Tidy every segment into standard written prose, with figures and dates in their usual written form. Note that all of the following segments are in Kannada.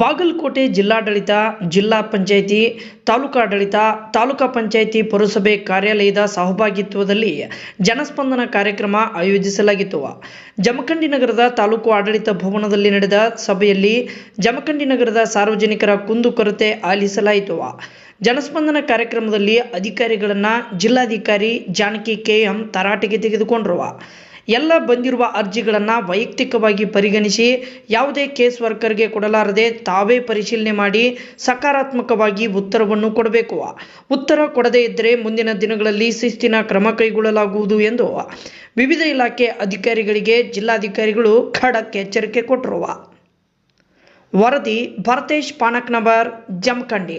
ಬಾಗಲಕೋಟೆ ಜಿಲ್ಲಾಡಳಿತ, ಜಿಲ್ಲಾ ಪಂಚಾಯಿತಿ, ತಾಲೂಕಾಡಳಿತ, ತಾಲೂಕಾ ಪಂಚಾಯಿತಿ, ಪುರಸಭೆ ಕಾರ್ಯಾಲಯದ ಸಹಭಾಗಿತ್ವದಲ್ಲಿ ಜನಸ್ಪಂದನ ಕಾರ್ಯಕ್ರಮ ಆಯೋಜಿಸಲಾಗಿತ್ತು. ಜಮಖಂಡಿ ನಗರದ ತಾಲೂಕು ಆಡಳಿತ ಭವನದಲ್ಲಿ ನಡೆದ ಸಭೆಯಲ್ಲಿ ಜಮಖಂಡಿ ನಗರದ ಸಾರ್ವಜನಿಕರ ಕುಂದುಕೊರತೆ ಆಲಿಸಲಾಯಿತು. ಜನಸ್ಪಂದನ ಕಾರ್ಯಕ್ರಮದಲ್ಲಿ ಅಧಿಕಾರಿಗಳನ್ನು ಜಿಲ್ಲಾಧಿಕಾರಿ ಜಾನಕಿ ಕೆಎಂ ತರಾಟೆಗೆ ತೆಗೆದುಕೊಂಡರು. ಎಲ್ಲ ಬಂದಿರುವ ಅರ್ಜಿಗಳನ್ನು ವೈಯಕ್ತಿಕವಾಗಿ ಪರಿಗಣಿಸಿ ಯಾವುದೇ ಕೇಸ್ ವರ್ಕರ್ಗೆ ಕೊಡಲಾರದೆ ತಾವೇ ಪರಿಶೀಲನೆ ಮಾಡಿ ಸಕಾರಾತ್ಮಕವಾಗಿ ಉತ್ತರವನ್ನು ಕೊಡಬೇಕು. ಉತ್ತರ ಕೊಡದೇ ಇದ್ದರೆ ಮುಂದಿನ ದಿನಗಳಲ್ಲಿ ಶಿಸ್ತಿನ ಕ್ರಮ ಕೈಗೊಳ್ಳಲಾಗುವುದು ಎಂದು ವಿವಿಧ ಇಲಾಖೆ ಅಧಿಕಾರಿಗಳಿಗೆ ಜಿಲ್ಲಾಧಿಕಾರಿಗಳು ಖಡಕ್ ಎಚ್ಚರಿಕೆ ಕೊಟ್ಟರು. ವರದಿ ಭರತೇಶ್ ಪಾನಕ್ನವರ್, ಜಮಖಂಡಿ.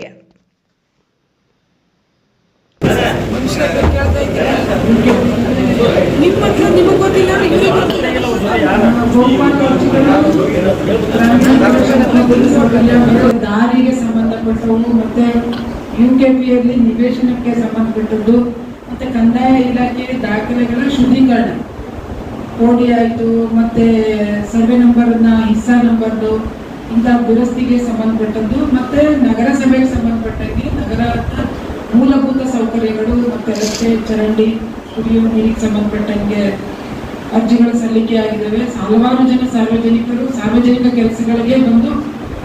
ದಾರಿಗೆ ಸಂಬಂಧಪಟ್ಟವು ಮತ್ತೆ ಯುಕೆಪಿಯಲ್ಲಿ ನಿವೇಶನಕ್ಕೆ ಸಂಬಂಧಪಟ್ಟದ್ದು ಮತ್ತೆ ಕಂದಾಯ ಇಲಾಖೆಯ ದಾಖಲೆಗಳ ಶುದ್ಧೀಕರಣ ಕೋಡಿ ಆಯಿತು, ಮತ್ತೆ ಸರ್ವೆ ನಂಬರ್ನ ಹಿಸ್ಸಾ ನಂಬರ್ದು ಇಂಥ ದುರಸ್ತಿಗೆ ಸಂಬಂಧಪಟ್ಟದ್ದು, ಮತ್ತೆ ನಗರಸಭೆಗೆ ಸಂಬಂಧಪಟ್ಟಂಗೆ ನಗರದ ಮೂಲಭೂತ ಸೌಕರ್ಯಗಳು ಮತ್ತೆ ರಸ್ತೆ ಚರಂಡಿ ಕುಡಿಯುವ ನೀರಿಗೆ ಸಂಬಂಧಪಟ್ಟಂಗೆ ಅರ್ಜಿಗಳು ಸಲ್ಲಿಕೆ ಆಗಿದ್ದಾವೆ. ಹಲವಾರು ಜನ ಸಾರ್ವಜನಿಕರು ಸಾರ್ವಜನಿಕ ಕೆಲಸಗಳಿಗೆ ಬಂದು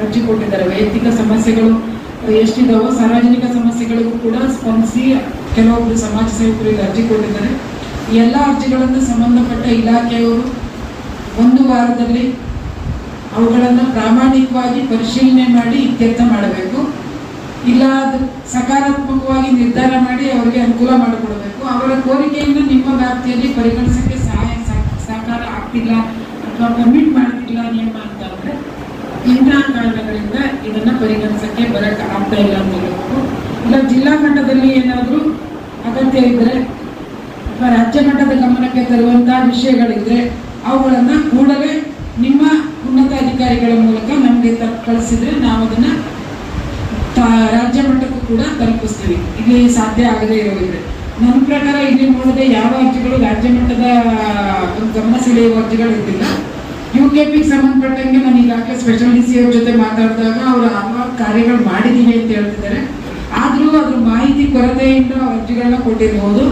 ಅರ್ಜಿ ಕೊಟ್ಟಿದ್ದಾರೆ. ವೈಯಕ್ತಿಕ ಸಮಸ್ಯೆಗಳು ಎಷ್ಟಿದಾವೋ ಸಾರ್ವಜನಿಕ ಸಮಸ್ಯೆಗಳಿಗೂ ಕೂಡ ಸ್ಪಂದಿಸಿ ಕೆಲವೊಬ್ಬರು ಸಮಾಜ ಸೇವಕರಿಗೆ ಅರ್ಜಿ ಕೊಟ್ಟಿದ್ದಾರೆ. ಎಲ್ಲ ಅರ್ಜಿಗಳನ್ನು ಸಂಬಂಧಪಟ್ಟ ಇಲಾಖೆಯವರು 1 ವಾರದಲ್ಲಿ ಅವುಗಳನ್ನು ಪ್ರಾಮಾಣಿಕವಾಗಿ ಪರಿಶೀಲನೆ ಮಾಡಿ ಇತ್ಯರ್ಥ ಮಾಡಬೇಕು. ಇಲ್ಲ ಅದು ಸಕಾರಾತ್ಮಕವಾಗಿ ನಿರ್ಧಾರ ಮಾಡಿ ಅವರಿಗೆ ಅನುಕೂಲ ಮಾಡಿಕೊಡಬೇಕು. ಅವರ ಕೋರಿಕೆಯನ್ನು ನಿಮ್ಮ ವ್ಯಾಪ್ತಿಯಲ್ಲಿ ಪರಿಗಣಿಸಕ್ಕೆ ಸಹಕಾರ ಆಗ್ತಿಲ್ಲ ಅಥವಾ ಪರ್ಮಿಟ್ ಮಾಡ್ತಿಲ್ಲ ನಿಯಮ ಅಂತಂದ್ರೆ ಇಂತಹ ಕಾರಣಗಳಿಂದ ಇದನ್ನ ಪರಿಗಣಿಸಕ್ಕೆ ಬರಕ್ಕೆ ಆಗ್ತಾ ಇಲ್ಲ ಅಂತ ಹೇಳಬೇಕು. ಇಲ್ಲ ಜಿಲ್ಲಾ ಮಟ್ಟದಲ್ಲಿ ಏನಾದರೂ ಅಗತ್ಯ ಇದ್ರೆ ಅಥವಾ ರಾಜ್ಯ ಮಟ್ಟದ ಗಮನಕ್ಕೆ ತರುವಂತಹ ವಿಷಯಗಳಿದ್ರೆ ಅವುಗಳನ್ನ ಕೂಡಲೇ ನಿಮ್ಮ ಉನ್ನತ ಅಧಿಕಾರಿಗಳ ಮೂಲಕ ನಮಗೆ ಕಳಿಸಿದ್ರೆ ನಾವು ಅದನ್ನ ರಾಜ್ಯ ಮಟ್ಟಕ್ಕೂ ಕೂಡ ತಲುಪಿಸ್ತೀವಿ. ಇಲ್ಲಿ ಸಾಧ್ಯ ಆಗದೇ ಇರೋದಿದ್ರೆ ನನ್ನ ಪ್ರಕಾರ ಇಲ್ಲಿ ನೋಡದೆ ಯಾವ ಅರ್ಜಿಗಳು ರಾಜ್ಯ ಮಟ್ಟದ ಗಮನ ಸೆಳೆಯುವ ಅರ್ಜಿಗಳು ಇರ್ತಿಲ್ಲ. ಯುಕೆಪಿಗೆ ಸಂಬಂಧಪಟ್ಟಂಗೆ ನಾನು ಇಲಾಖೆ ಸ್ಪೆಷಲ್ ಡಿಸಿ ಅವ್ರ ಜೊತೆ ಮಾತಾಡಿದಾಗ ಅವರು ಹಲವಾರು ಕಾರ್ಯಗಳು ಮಾಡಿದೀವಿ ಅಂತ ಹೇಳ್ತಿದ್ದಾರೆ. ಆದ್ರೂ ಅದ್ರ ಮಾಹಿತಿ ಕೊರತೆಯಿಂದ ಅರ್ಜಿಗಳನ್ನ ಕೊಟ್ಟಿರ್ಬೋದು.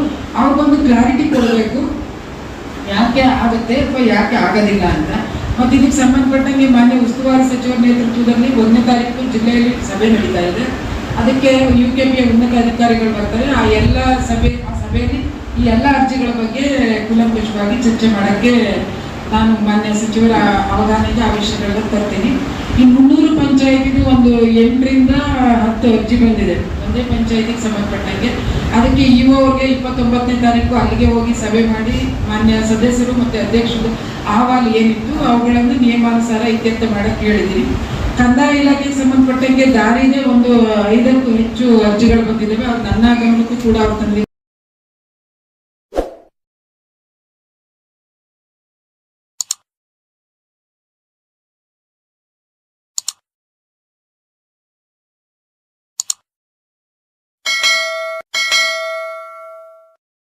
ಅವ್ರಿಗೊಂದು ಕ್ಲಾರಿಟಿ ಕೊಡಬೇಕು, ಯಾಕೆ ಆಗುತ್ತೆ ಅಥವಾ ಯಾಕೆ ಆಗೋದಿಲ್ಲ ಅಂತ. ಮತ್ತು ಇದಕ್ಕೆ ಸಂಬಂಧಪಟ್ಟಂಗೆ ಮಾನ್ಯ ಉಸ್ತುವಾರಿ ಸಚಿವರ ನೇತೃತ್ವದಲ್ಲಿ 1ನೇ ತಾರೀಕು ಜಿಲ್ಲೆಯಲ್ಲಿ ಸಭೆ ನಡೀತಾ ಇದೆ. ಅದಕ್ಕೆ ಯುಕೆಪಿಯ ಉನ್ನತ ಅಧಿಕಾರಿಗಳು ಬರ್ತಾರೆ. ಆ ಸಭೆಯಲ್ಲಿ ಈ ಎಲ್ಲ ಅರ್ಜಿಗಳ ಬಗ್ಗೆ ಕೂಲಂಕಷವಾಗಿ ಚರ್ಚೆ ಮಾಡೋಕ್ಕೆ ನಾನು ಮಾನ್ಯ ಸಚಿವರ ಅವಧಾನಿಗೆ ಆ ವಿಷಯಗಳನ್ನ ತರ್ತೀನಿ. ಈ 300 ಪಂಚಾಯತಿಗೂ ಒಂದು 8 ರಿಂದ 10 ಅರ್ಜಿ ಬಂದಿದೆ ಒಂದೇ ಪಂಚಾಯತಿಗೆ ಸಂಬಂಧಪಟ್ಟಂಗೆ. ಅದಕ್ಕೆ ಅವ್ರಿಗೆ 29ನೇ ತಾರೀಕು ಅಲ್ಲಿಗೆ ಹೋಗಿ ಸಭೆ ಮಾಡಿ ಮಾನ್ಯ ಸದಸ್ಯರು ಮತ್ತೆ ಅಧ್ಯಕ್ಷರು ಅಹವಾಲು ಏನಿತ್ತು ಅವುಗಳನ್ನು ನಿಯಮಾನುಸಾರ ಇತ್ಯರ್ಥ ಮಾಡಕ್ಕೆ ಹೇಳಿದ್ದೀನಿ. ಕಂದಾಯ ಇಲಾಖೆಗೆ ಸಂಬಂಧಪಟ್ಟಂಗೆ ದಾರಿನೇ ಒಂದು 5ಕ್ಕೂ ಹೆಚ್ಚು ಅರ್ಜಿಗಳು ಬಂದಿದ್ದಾವೆ. ಅದು ನನ್ನ ಗಮನಕ್ಕೂ ಕೂಡ ಅವ್ರು ತಂದಿದ್ದಾರೆ.